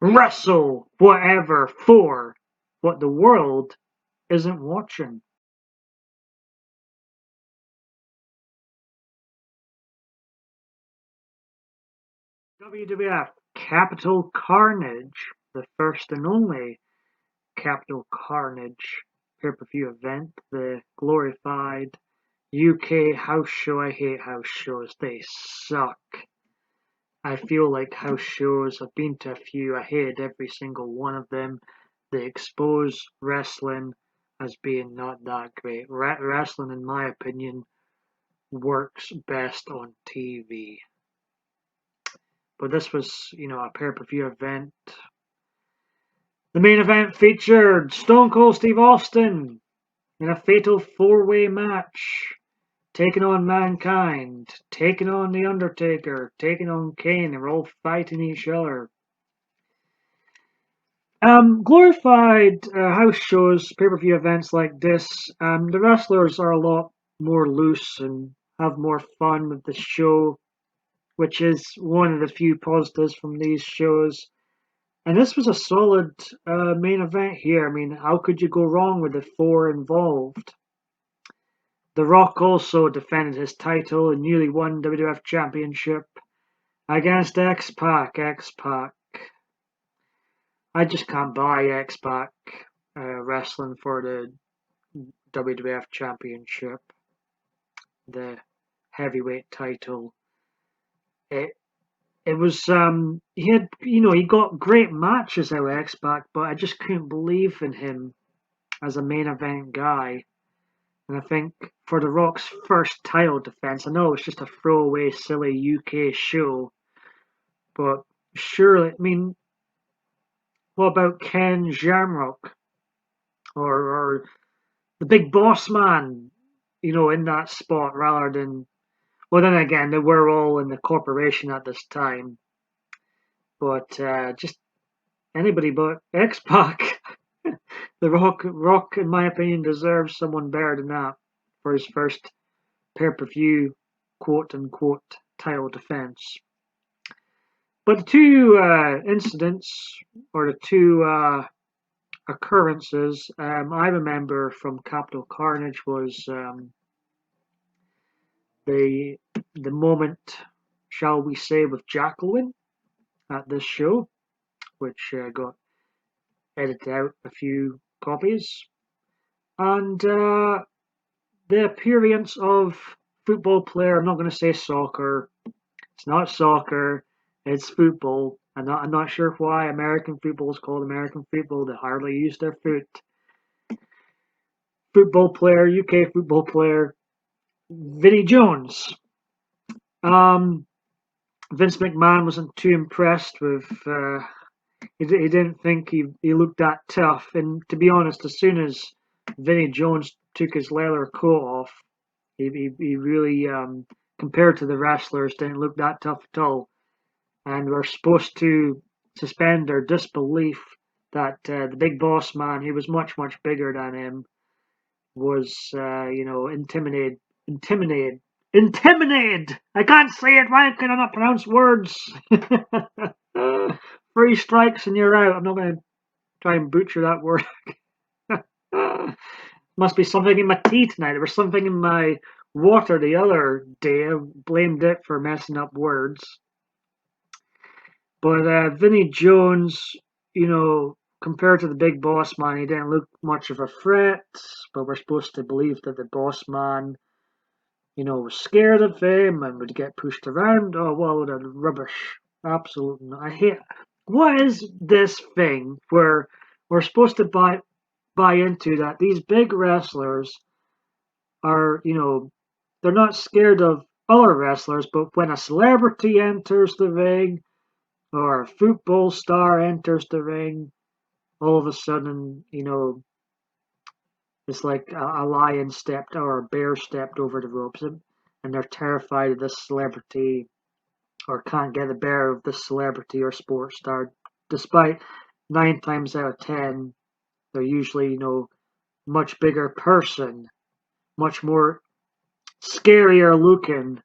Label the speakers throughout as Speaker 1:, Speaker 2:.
Speaker 1: Wrestle whatever for what the world isn't watching. WWF Capital Carnage, the first and only Capital Carnage pay-per-view event, the glorified UK house show. I hate house shows, they suck. I feel like house shows, I've been to a few, I hated every single one of them. They expose wrestling as being not that great. Wrestling, in my opinion, works best on TV. But this was, a pay-per-view event. The main event featured Stone Cold Steve Austin in a fatal four-way match, taking on Mankind, taking on The Undertaker, taking on Kane. They were all fighting each other. Glorified house shows, pay-per-view events like this, the wrestlers are a lot more loose and have more fun with the show, which is one of the few positives from these shows. And this was a solid main event here. I mean, how could you go wrong with the four involved? The Rock also defended his title and newly won WWF Championship against X-Pac. X-Pac. I just can't buy X-Pac wrestling for the WWF Championship, the heavyweight title. It it was he got great matches out of X-Pac, but I just couldn't believe in him as a main event guy. And I think for The Rock's first title defense, I know it's just a throwaway, silly UK show, but surely, I mean, what about Ken Shamrock or the Big Boss Man, in that spot rather than. Well, then again, they were all in the corporation at this time, but just anybody but X-Pac. The Rock, in my opinion, deserves someone better than that for his first pay-per-view quote-unquote title defense. But the two incidents, or the two occurrences I remember from Capital Carnage was the moment, shall we say, with Jacqueline at this show, which got edited out a few copies, and the appearance of football player. I'm not going to say soccer. It's not soccer. It's football. I'm not sure why American football is called American football. They hardly use their foot. Football player, UK football player, Vinnie Jones. Um, Vince McMahon wasn't too impressed with. He didn't think he looked that tough. And to be honest, as soon as Vinnie Jones took his leather coat off, he really, compared to the wrestlers, didn't look that tough at all. And we're supposed to suspend our disbelief that the big boss man, he was much, much bigger than him, was, intimidated. I can't say it. Why can I not pronounce words? Three strikes and you're out. I'm not going to try and butcher that word. Must be something in my tea tonight. There was something in my water the other day. I blamed it for messing up words. But Vinnie Jones, compared to the big boss man, he didn't look much of a threat. But we're supposed to believe that the boss man, was scared of him and would get pushed around. Oh, what a rubbish. Absolutely. I hate. What is this thing where we're supposed to buy into that these big wrestlers are, they're not scared of other wrestlers, but when a celebrity enters the ring or a football star enters the ring, all of a sudden, it's like a lion stepped or a bear stepped over the ropes, and they're terrified of this celebrity or can't get the better of this celebrity or sports star, despite 9 times out of 10, they're usually, much bigger person, much more scarier looking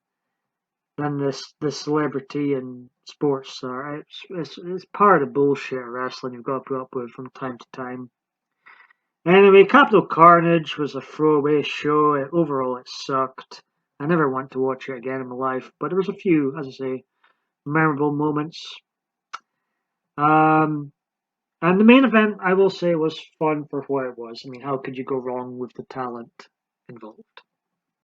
Speaker 1: than this celebrity, and sports are. It's part of the bullshit wrestling you've got to put up with from time to time. Anyway, Capital Carnage was a throwaway show. Overall, it sucked. I never want to watch it again in my life, but there was a few, as I say, memorable moments. Um, and the main event, I will say, was fun for what it was. I mean, how could you go wrong with the talent involved?